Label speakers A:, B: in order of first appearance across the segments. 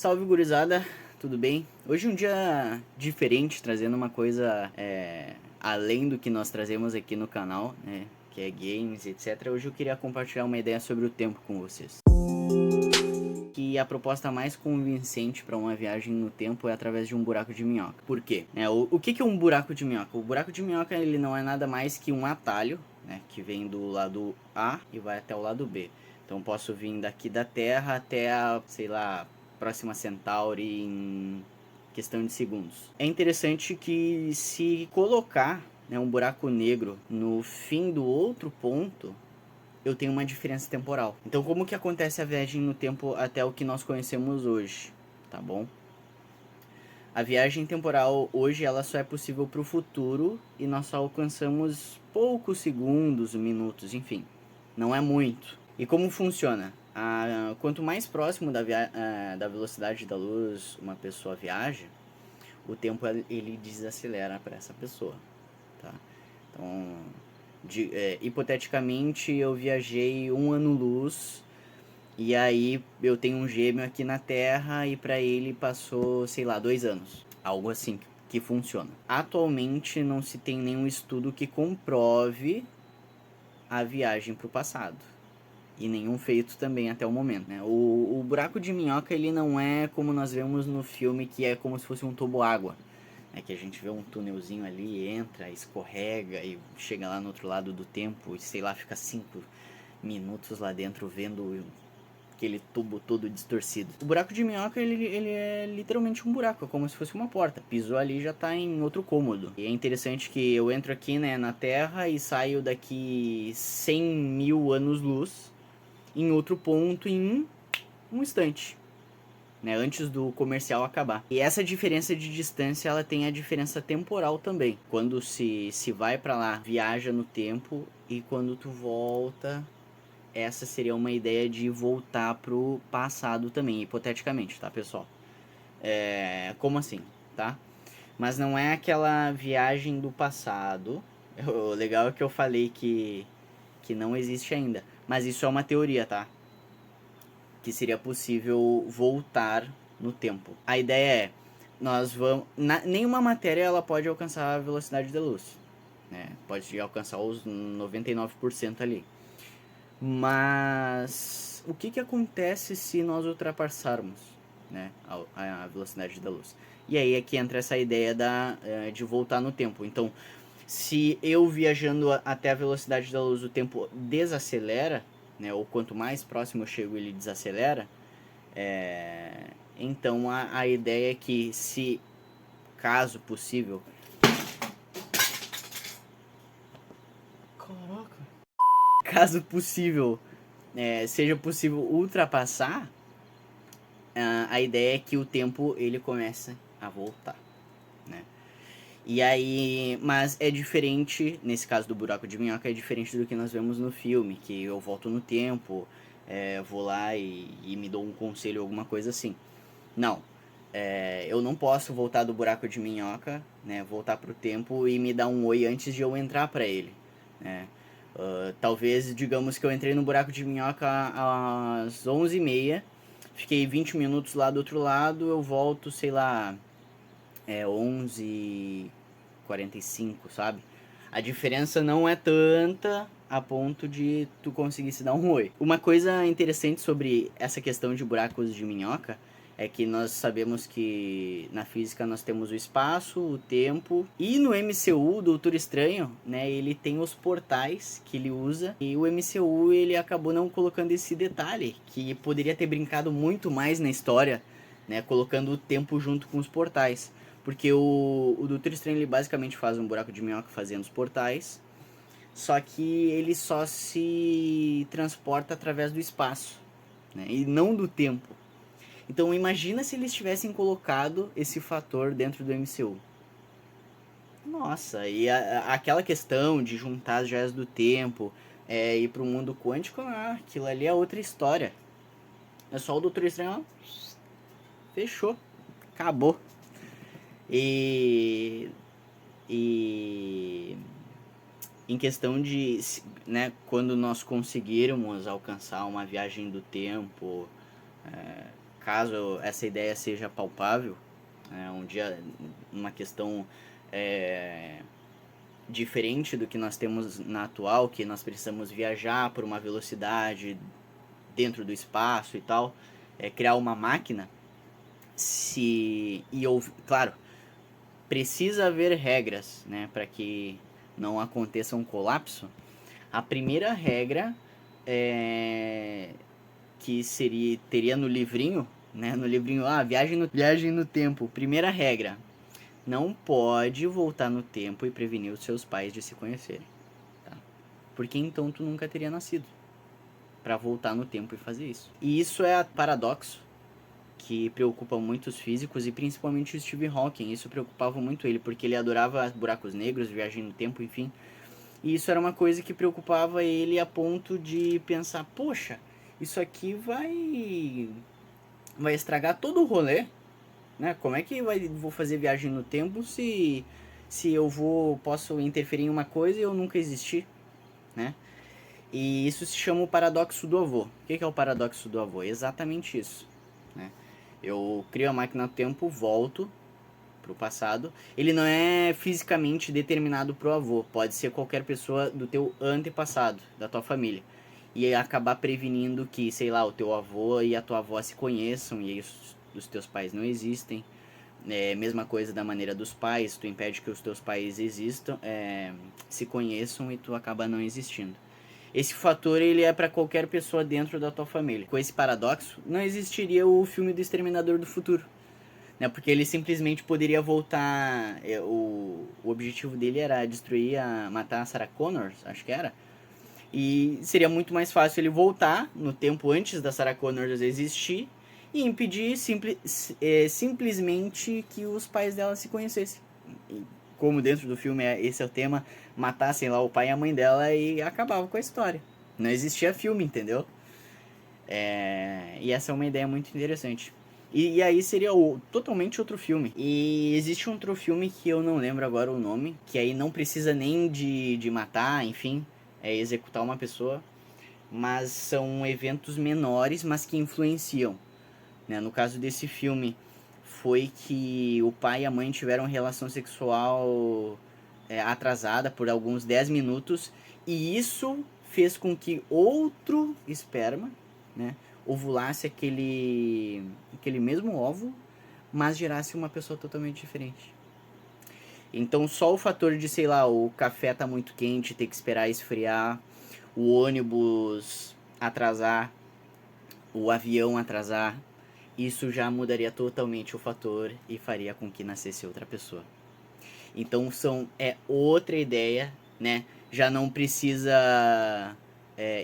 A: Salve, gurizada, tudo bem? Hoje é um dia diferente, trazendo uma coisa além do que nós trazemos aqui no canal, né? Que é games, etc. Hoje eu queria compartilhar uma ideia sobre o tempo com vocês. Que a proposta mais convincente para uma viagem no tempo é através de um buraco de minhoca. Por quê? O que é um buraco de minhoca? O buraco de minhoca ele não é nada mais que um atalho, né? Que vem do lado A e vai até o lado B. Então posso vir daqui da Terra até a, sei lá, próxima Centauri em questão de segundos. É interessante que se colocar, né, um buraco negro no fim do outro ponto, eu tenho uma diferença temporal. Então como que acontece a viagem no tempo até o que nós conhecemos hoje, tá bom? A viagem temporal hoje ela só é possível para o futuro e nós só alcançamos poucos segundos, minutos, enfim, não é muito. E como funciona? Quanto mais próximo da velocidade da luz uma pessoa viaja, o tempo ele desacelera para essa pessoa, tá? Então, hipoteticamente eu viajei 1 ano-luz e aí eu tenho um gêmeo aqui na Terra e para ele passou, sei lá, 2 anos. Algo assim que funciona. Atualmente não se tem nenhum estudo que comprove a viagem para o passado. E nenhum feito também até o momento, né? O buraco de minhoca ele não é como nós vemos no filme, que é como se fosse um toboágua. É que a gente vê um túnelzinho ali, entra, escorrega e chega lá no outro lado do tempo e sei lá, fica 5 minutos lá dentro vendo aquele tubo todo distorcido. O buraco de minhoca ele é literalmente um buraco, é como se fosse uma porta. Pisou ali já tá em outro cômodo. E é interessante que eu entro aqui, né, na Terra e saio daqui 100 mil anos-luz em outro ponto em um instante. Né, antes do comercial acabar. E essa diferença de distância, ela tem a diferença temporal também. Quando se vai para lá, viaja no tempo, e quando tu volta, essa seria uma ideia de voltar pro passado também, hipoteticamente, tá, pessoal? Como assim, tá? Mas não é aquela viagem do passado. O legal é que eu falei que não existe ainda. Mas isso é uma teoria, tá? Que seria possível voltar no tempo. A ideia é, nós vamos, nenhuma matéria ela pode alcançar a velocidade da luz, né? Pode alcançar os 99% ali. Mas o que acontece se nós ultrapassarmos, né, a velocidade da luz? E aí é que entra essa ideia de voltar no tempo. Então, se eu viajando até a velocidade da luz o tempo desacelera, né, ou quanto mais próximo eu chego ele desacelera, então a ideia é que, se caso possível, caraca, caso possível, seja possível ultrapassar, a ideia é que o tempo ele começa a voltar, né? E aí, mas é diferente, nesse caso do buraco de minhoca, é diferente do que nós vemos no filme, que eu volto no tempo, vou lá e me dou um conselho, alguma coisa assim. Não, eu não posso voltar do buraco de minhoca, né, voltar pro tempo e me dar um oi antes de eu entrar para ele, né? Talvez, digamos que eu entrei no buraco de minhoca às 11h30, fiquei 20 minutos lá do outro lado, eu volto, sei lá, 11h45, sabe? A diferença não é tanta a ponto de tu conseguir se dar um oi. Uma coisa interessante sobre essa questão de buracos de minhoca é que nós sabemos que na física nós temos o espaço, o tempo, e no MCU, o Doutor Estranho, né, ele tem os portais que ele usa, e o MCU ele acabou não colocando esse detalhe, que poderia ter brincado muito mais na história, né, colocando o tempo junto com os portais. Porque o Doutor Estranho ele basicamente faz um buraco de minhoca fazendo os portais, só que ele só se transporta através do espaço, né, e não do tempo. Então imagina se eles tivessem colocado esse fator dentro do MCU. Nossa, e aquela questão de juntar as joias do tempo, ir pro mundo quântico, aquilo ali é outra história. É só o Doutor Estranho, fechou, acabou. E, e em questão de, né, quando nós conseguirmos alcançar uma viagem do tempo, caso essa ideia seja palpável, um dia uma questão diferente do que nós temos na atual, que nós precisamos viajar por uma velocidade dentro do espaço e tal, criar uma máquina, claro, precisa haver regras, né, para que não aconteça um colapso. A primeira regra que teria no livrinho, né, no livrinho, viagem no tempo. Primeira regra: não pode voltar no tempo e prevenir os seus pais de se conhecerem, tá? Porque então tu nunca teria nascido para voltar no tempo e fazer isso. E isso é paradoxo que preocupa muitos físicos e principalmente o Stephen Hawking. Isso preocupava muito ele, porque ele adorava buracos negros, viagem no tempo, enfim. E isso era uma coisa que preocupava ele a ponto de pensar, poxa, isso aqui vai estragar todo o rolê, né? Como é que vou fazer viagem no tempo se posso interferir em uma coisa e eu nunca existi, né? E isso se chama o paradoxo do avô. O que é o paradoxo do avô? É exatamente isso, né? Eu crio a máquina do tempo, volto pro passado. Ele não é fisicamente determinado pro avô. Pode ser qualquer pessoa do teu antepassado, da tua família. E acabar prevenindo que, sei lá, o teu avô e a tua avó se conheçam e aí os teus pais não existem. Mesma coisa da maneira dos pais. Tu impede que os teus pais existam, se conheçam e tu acaba não existindo. Esse fator ele é para qualquer pessoa dentro da tua família. Com esse paradoxo, não existiria o filme do Exterminador do Futuro, né? Porque ele simplesmente poderia voltar. O objetivo dele era matar a Sarah Connor, acho que era. E seria muito mais fácil ele voltar no tempo antes da Sarah Connor existir e impedir simplesmente que os pais dela se conhecessem. Como dentro do filme esse é o tema, matassem lá o pai e a mãe dela e acabava com a história. Não existia filme, entendeu? E essa é uma ideia muito interessante. E aí seria totalmente outro filme. E existe um outro filme que eu não lembro agora o nome, que aí não precisa nem de matar, enfim, executar uma pessoa, mas são eventos menores, mas que influenciam, né? No caso desse filme, foi que o pai e a mãe tiveram relação sexual atrasada por alguns 10 minutos, e isso fez com que outro esperma, né, ovulasse aquele mesmo óvulo, mas gerasse uma pessoa totalmente diferente. Então só o fator de, sei lá, o café tá muito quente, ter que esperar esfriar, o ônibus atrasar, o avião atrasar, isso já mudaria totalmente o fator e faria com que nascesse outra pessoa. Então é outra ideia, né? Já não precisa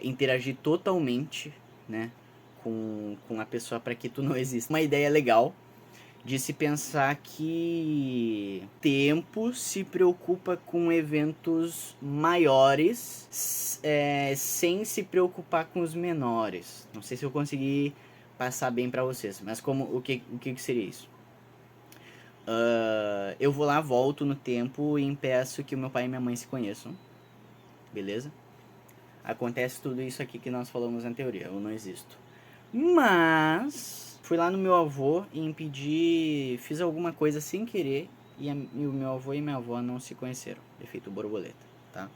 A: interagir totalmente, né, com a pessoa para que tu não exista. Uma ideia legal de se pensar que tempo se preocupa com eventos maiores sem se preocupar com os menores. Não sei se eu consegui passar bem para vocês, mas o que seria isso? Eu vou lá, volto no tempo e impeço que o meu pai e minha mãe se conheçam. Beleza? Acontece tudo isso aqui que nós falamos na teoria. Eu não existo. Mas fui lá no meu avô e impedi. Fiz alguma coisa sem querer e o meu avô e minha avó não se conheceram. Efeito borboleta, tá?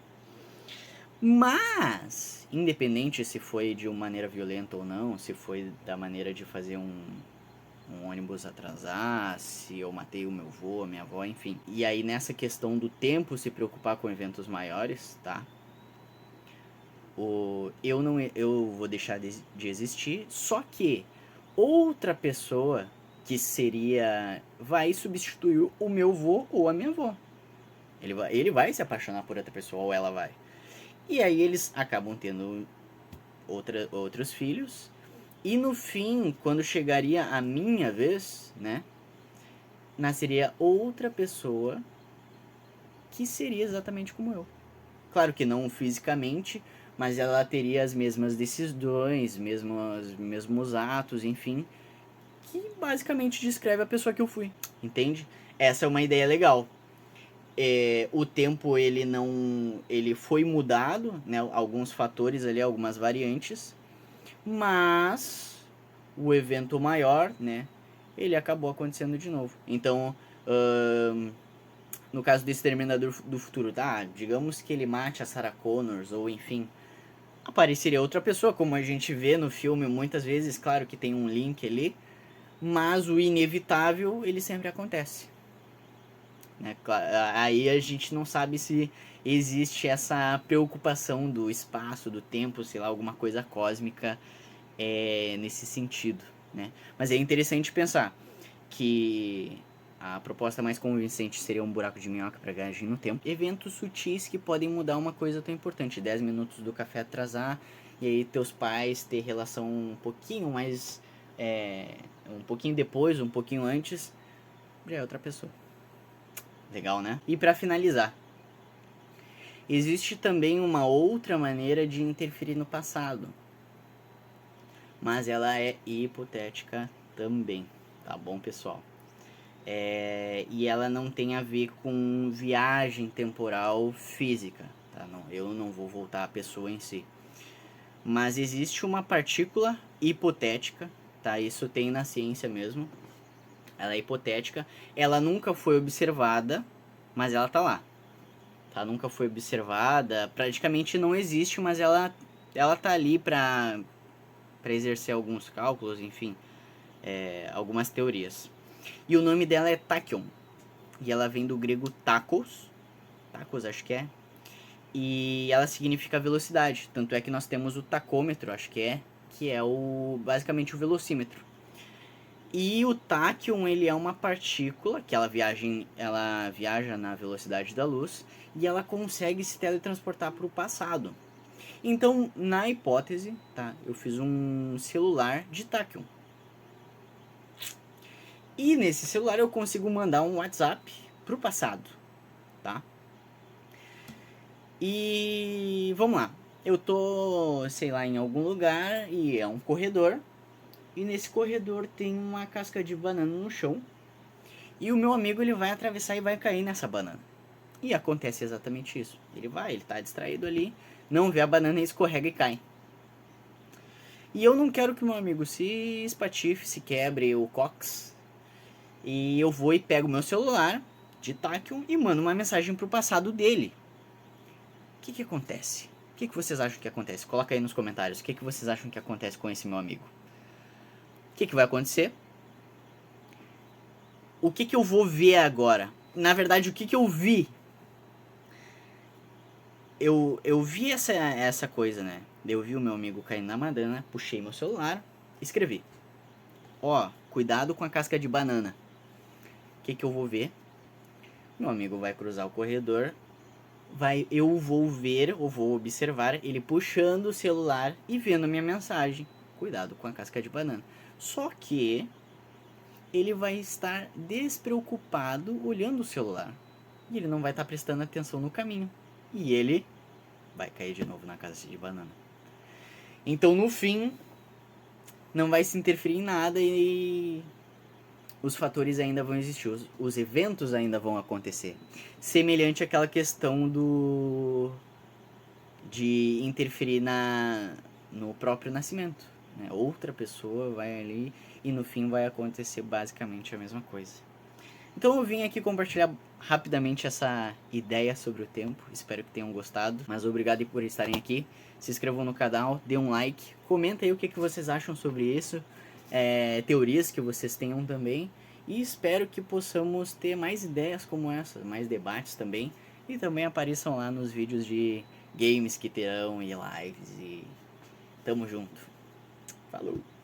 A: Mas, independente se foi de uma maneira violenta ou não, se foi da maneira de fazer um ônibus atrasar, se eu matei o meu avô, a minha avó, enfim. E aí nessa questão do tempo se preocupar com eventos maiores, tá? Eu vou deixar de existir, só que outra pessoa que vai substituir o meu avô ou a minha avó. Ele vai se apaixonar por outra pessoa ou ela vai. E aí eles acabam tendo outros filhos. E no fim, quando chegaria a minha vez, né, nasceria outra pessoa que seria exatamente como eu. Claro que não fisicamente, mas ela teria as mesmas decisões, mesmos atos, enfim, que basicamente descreve a pessoa que eu fui, entende? Essa é uma ideia legal. O tempo ele foi mudado, né, alguns fatores ali, algumas variantes, mas o evento maior, né, ele acabou acontecendo de novo. Então, no caso do Exterminador do Futuro, tá, digamos que ele mate a Sarah Connors, ou enfim, apareceria outra pessoa, como a gente vê no filme muitas vezes, claro que tem um link ali, mas o inevitável, ele sempre acontece. Né? Aí a gente não sabe se existe essa preocupação do espaço, do tempo, sei lá, alguma coisa cósmica nesse sentido. Né? Mas é interessante pensar que a proposta mais convincente seria um buraco de minhoca para viagem no tempo. Eventos sutis que podem mudar uma coisa tão importante. 10 minutos do café atrasar, e aí teus pais ter relação um pouquinho mais... um pouquinho depois, um pouquinho antes, já é outra pessoa. Legal, né? E para finalizar, existe também uma outra maneira de interferir no passado, mas ela é hipotética também, tá bom, pessoal? E ela não tem a ver com viagem temporal física, tá? Não, eu não vou voltar à pessoa em si. Mas existe uma partícula hipotética, tá? Isso tem na ciência mesmo. Ela é hipotética, ela nunca foi observada, mas ela tá lá. Tá? Nunca foi observada, praticamente não existe, mas ela tá ali para exercer alguns cálculos, enfim, algumas teorias. E o nome dela é tachyon. E ela vem do grego tachos, acho que é. E ela significa velocidade. Tanto é que nós temos o tacômetro, acho que é basicamente o velocímetro. E o tachyon, ele é uma partícula que ela viaja na velocidade da luz e ela consegue se teletransportar para o passado. Então, na hipótese, tá, eu fiz um celular de tachyon. E nesse celular eu consigo mandar um WhatsApp pro passado, tá? E vamos lá. Eu tô, sei lá, em algum lugar e é um corredor. E nesse corredor tem uma casca de banana no chão. E o meu amigo, ele vai atravessar e vai cair nessa banana. E acontece exatamente isso. Ele tá distraído ali, não vê a banana e escorrega e cai. E eu não quero que o meu amigo se espatife, se quebre o cox. E eu vou e pego meu celular de tachyon e mando uma mensagem pro passado dele. O que acontece? O que vocês acham que acontece? Coloca aí nos comentários. O que vocês acham que acontece com esse meu amigo? O que vai acontecer? O que eu vou ver agora? Na verdade, o que eu vi? Eu vi essa coisa, né? Eu vi o meu amigo caindo na banana, puxei meu celular, escrevi. Ó, cuidado com a casca de banana. O que eu vou ver? Meu amigo vai cruzar o corredor, eu vou ver, ou vou observar ele puxando o celular e vendo a minha mensagem. Cuidado com a casca de banana. Só que ele vai estar despreocupado olhando o celular. E ele não vai estar prestando atenção no caminho. E ele vai cair de novo na casca de banana. Então, no fim, não vai se interferir em nada e os fatores ainda vão existir, os eventos ainda vão acontecer. Semelhante àquela questão de interferir no próprio nascimento. Né? Outra pessoa vai ali e no fim vai acontecer basicamente a mesma coisa. Então eu vim aqui compartilhar rapidamente essa ideia sobre o tempo. Espero que tenham gostado. Mas obrigado por estarem aqui. Se inscrevam no canal, dê um like. Comenta aí o que vocês acham sobre isso. Teorias que vocês tenham também. E espero que possamos ter mais ideias como essa, mais debates também. E também apareçam lá nos vídeos de games que terão e lives. E tamo junto. Falou!